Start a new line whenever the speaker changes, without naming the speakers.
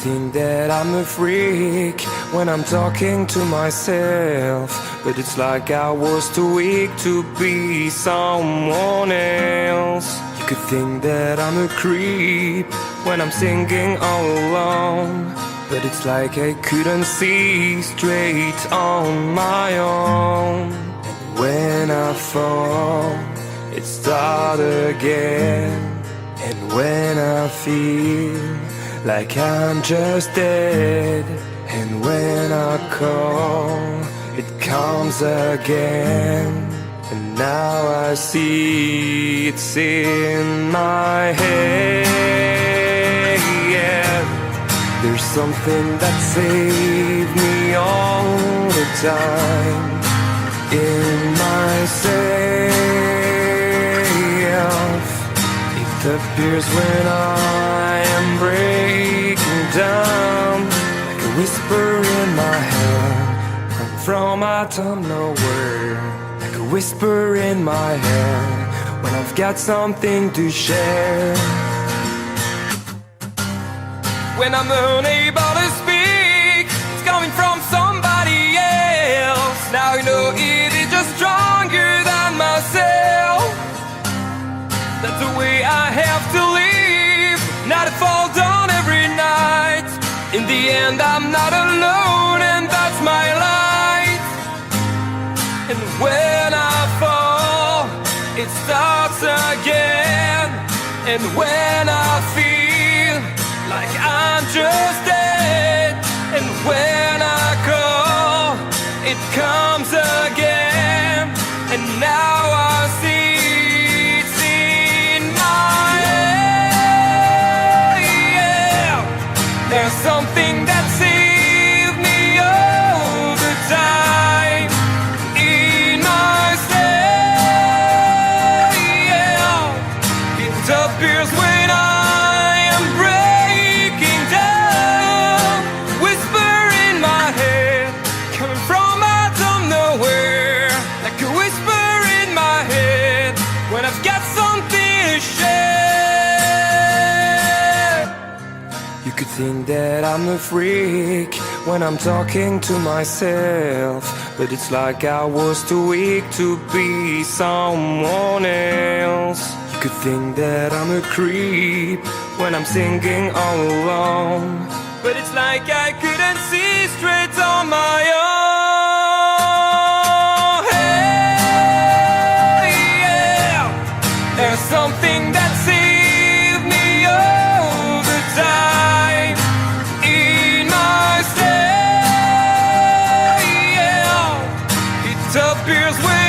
think that I'm a freak when I'm talking to myself, but it's like I was too weak to be someone else. You could think that I'm a creep when I'm singing all alone, but it's like I couldn't see straight on my own. And when I fall, it starts again. And when I feel like I'm just dead, and when I call, it comes again. And now I see it's in my head. Yeah. There's something that saves me all the time in myself. It appears when I am breaking down, like a whisper in my head, from out of nowhere. Like a whisper in my head, when I've got something to share. When I'm unable to speak, it's coming from somebody else. Now I know it is just stronger than myself. That's the way I have to live, not to fall down every night. In the end I'm not alone, and that's my light. And when I fall, it starts again. And when I feel like I'm just dead, and when I call, it comes again. And now I see it's in my head. Yeah. There's something that saves me all the time in myself. Yeah. It appears when I am breaking down, whisper in my head, coming from out of nowhere, like a whisper in my head, when I've got something to share. You could think that I'm a freak when I'm talking to myself, but it's like I was too weak to be someone else. You could think that I'm a creep when I'm singing all alone, but it's like I couldn't see straight on my own. Hey, yeah. There's something that saves me all the time in myself. Yeah. It appears when